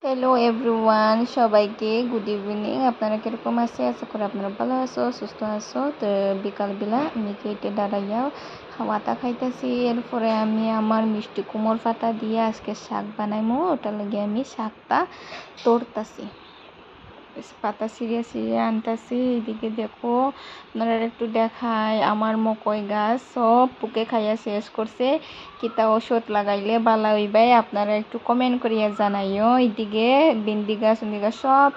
Hello everyone, সবাইকে good evening. আপনারা কিরকম আছে? আশা করি আপনারা ভালো আছো, সুস্থ আছো। তো বিকালবেলা আমি কেটে দাঁড়াইয়া হাওয়াটা খাইতেছি। এরপরে আমি আমার মিষ্টি কুমড় পাতা দিয়ে আজকে শাক বানাইমো। ওটা লাগে আমি শাকটা তোড়তাছি, পাতা ছিঁড়িয়া ছিঁড়িয়া আনতাছি। এদিকে দেখো, আপনারা একটু দেখায় আমার মকই গাছ সব পোকে খাইয়া শেষ করছে। কিতা ওষুধ লাগাইলে বালা হইবাই আপনারা একটু কমেন্ট করিয়া জানাইও। এইদিকে ভিন্ডি গাছ সব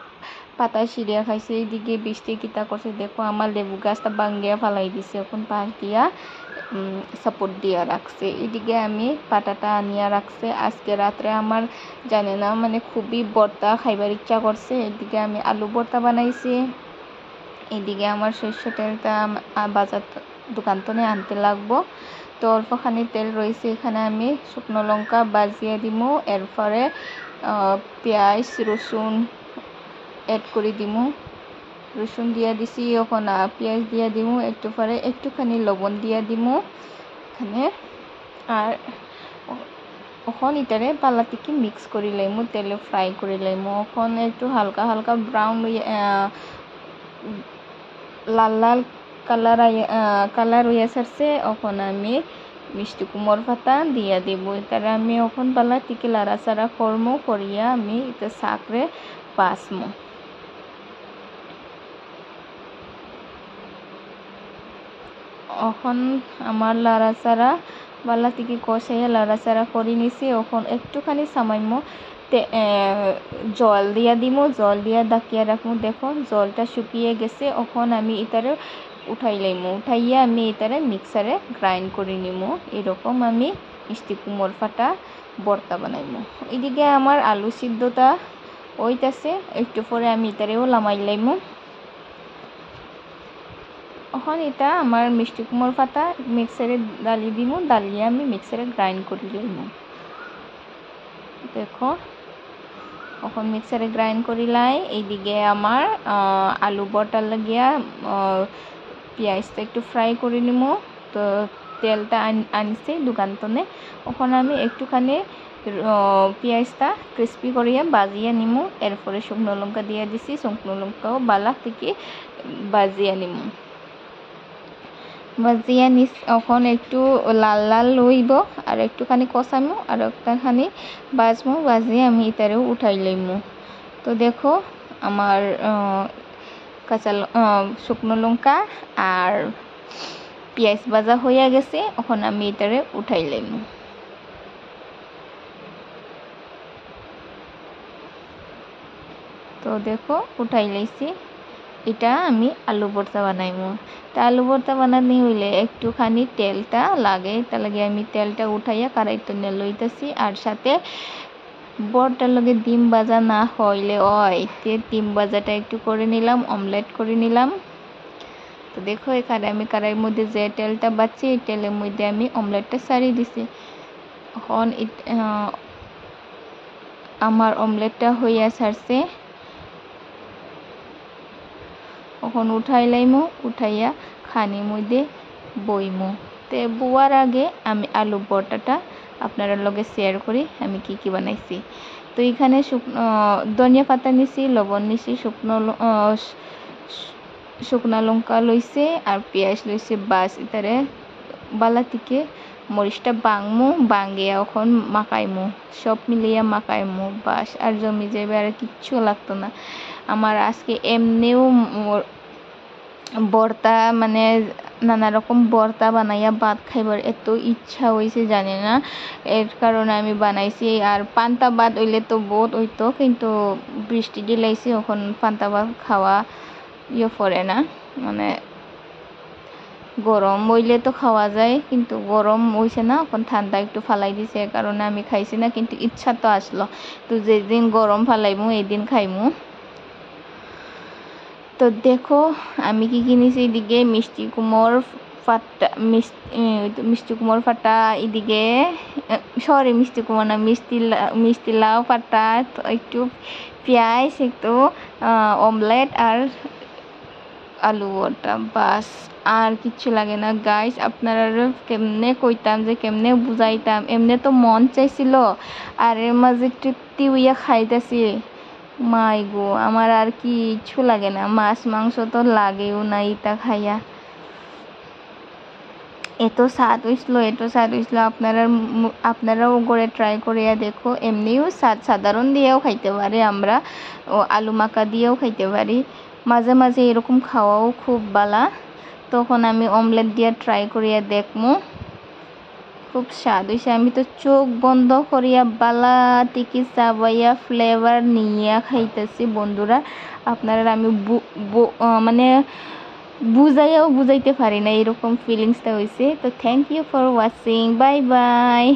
পাতা ছিঁড়িয়া খাইছে। এইদিকে বৃষ্টি কিতা করছে দেখো, আমার লেবু গাছটা ভাঙ্গিয়া ফালাই দিছে, এখন পাশ দিয়া সাপোর্ট দিয়া রাখছে। এদিকে আমি পাতাটা আনিয়া রাখছে। আজকে রাত্রে আমার জানে না মানে খুবই ভর্তা খাইবার ইচ্ছা করছে। এদিকে আমি আলু ভর্তা বানাইছি। এদিকে আমার সরষে তেলটা বাজার দোকান থেকে আনতে লাগবো। তো অল্পখানি তেল রয়েছে, এখানে আমি শুকনো লঙ্কা বাজিয়ে দিমু। এরপরে পেঁয়াজ রসুন অ্যাড করে দিমু। রসুন দিয়া দিছি, এখন পেঁয়াজ দিয়া দিমু। একটু পরে একটুখানি লবণ দিয়া দিমু এখানে। আর এখন এটারে পালা থেকে মিক্স করে লাইমু, তেলে ফ্রাই করে লাইমু। এখন একটু হালকা হালকা ব্রাউন লাল লাল কালার হইয়া সারছে। এখন আমি মিষ্টি কুমড় পাতা দিয়া দিব। তারা আমি এখন পালা থেকে লাড়াচাড়া করমু, করিয়া আমি এটা শাকরে বাসমু। এখন আমার লাড়াচাড়া বালা থেকে কষাইয়া লাড়াচাড়া করে নিছি। এখন একটুখানি সামান্য জল দিয়া দিমু, জল দিয়া ডাকিয়া রাখমু। দেখো জলটা শুকিয়ে গেছে। এখন আমি এটারে উঠাই লাইমু, উঠাইয়া আমি এটারে মিক্সারে গ্রাইন্ড করে নিমু। এরকম আমি মিষ্টি কুমড় পাতা ভর্তা বানাইমু। এদিকে আমার আলু সিদ্ধটা ওইটাছে, একটু পরে আমি এটারেও লামাই লাইমু। এখন এটা আমার মিষ্টি কুমড় পাতা মিক্সারে ডালি দিমু, ডালিয়ে আমি মিক্সারে গ্রাইন্ড করে লইমু। দেখো এখন মিক্সারে গ্রাইন্ড করিলাই। এইদিকে আমার আলু বটার লাগিয়া পেঁয়াজটা একটু ফ্রাই করে নিমু। তো তেলটা আনছি দোকান থেকে। এখন আমি একটুখানি পেঁয়াজটা ক্রিস্পি করিয়া বাজিয়ে নিমু। এরপরে শুকনো লঙ্কা দিয়ে দিছি, শুকনো লঙ্কাও বালা থেকে বাজিয়ে নিমু। বাজিয়া নিস এখন একটু লাল লাল লইব, আর একটুখানি কষামু, আর একটুখানি বাজমু। বাজিয়ে আমি এটারেও উঠাই লইমু। তো দেখো আমার শুকনো লঙ্কা আর পেঁয়াজ ভাজা হইয়া গেছে। এখন আমি এটারে উঠাই লইমু। তো দেখো উঠাই লাইছি। এটা আমি আলু ভর্তা বানাইমু। তা আলু ভর্তা বানানি হইলে একটুখানি তেলটা লাগে, তা লাগে আমি তেলটা উঠাইয়া কারাইতে নিয়ে লইতেছি। আর সাথে ভর্তার লগে ডিম ভাজা না হইলে ডিম ভাজাটা একটু করে নিলাম, অমলেট করে নিলাম। তো দেখো এখানে আমি কড়াইয়ের মধ্যে যে তেলটা বাচ্ছি, এই তেলের মধ্যে আমি অমলেটটা সারিয়ে দিছি। এখন আমার অমলেটটা হইয়া ছাড়ছে। এখন উঠাই লাইমু, উঠাইয়া খানির মধ্যে বইমু। তে বুয়ার আগে আমি আলু ভর্তাটা আপনার লগে শেয়ার করি আমি কি কি বানাইছি। তো এখানে ধনিয়া পাতা নিছি, লবণ নিছি, শুকনা লঙ্কা লইছে, আর পেঁয়াজ লইছে। বাস এটারে বালা থেকে মরিচটা বাংমু, বাঙ্গিয়া এখন মাখাইমু, সব মিলিয়া মাখাইমু। বাস আর জমি যাবে, আর কিচ্ছু লাগতো না আমার। আজকে এমনিও ভর্তা মানে নানা রকম ভর্তা বানাইয়া ভাত খাইবার এত ইচ্ছা হয়েছে জানি না, এর কারণে আমি বানাইছি। আর পান্তা ভাত হইলে তো বহুত হইতো, কিন্তু বৃষ্টি দিলাইছে, এখন পান্তা ভাত খাওয়া পড়ে না। মানে গরম হইলে তো খাওয়া যায়, কিন্তু গরম হইছে না, এখন ঠান্ডা একটু ফালাই দিছে, এর কারণে আমি খাইছি না। কিন্তু ইচ্ছা তো আসলো, তো যেদিন গরম ফালাইমু এই দিন খাইমু। তো দেখো আমি কি কিনেছি। এদিকে মিষ্টি কুমড় পাতা, এদিকে মিষ্টি কুমড় না, মিষ্টি লাউ পাতা, একটু পেঁয়াজ, একটু অমলেট, আর আলু ভর্তা, বাস আর কিচ্ছু লাগে না গাইস। আপনারা কেমনে কইতাম যে কেমনে বুঝাইতাম, এমনি তো মন চাইছিল আর এর মাঝে তৃপ্তি হইয়া খাইতেছি। মাই গো, আমার আর কিচ্ছু লাগে না, মাছ মাংস তো লাগেও না ইটা খাইয়া। এত স্বাদ হইছিল। আপনারাও করে ট্রাই করিয়া দেখো। এমনিও সাধারণ দিয়েও খাইতে পারি আমরা, ও আলু মাখা দিয়েও খাইতে পারি। মাঝে মাঝে এরকম খাওয়াও খুব বালা। তখন আমি অমলেট দিয়ে ট্রাই করিয়া দেখমু, খুব স্বাদ হয়েছে। আমি তো চোখ বন্ধ করিয়া বালা টিকি চাবাইয়া ফ্লেভার নিয়ে খাইতেছি বন্ধুরা। আপনারা আমি মানে বুঝাইতে পারি না, এরকম ফিলিংসটা হয়েছে। তো thank you for watching, bye by.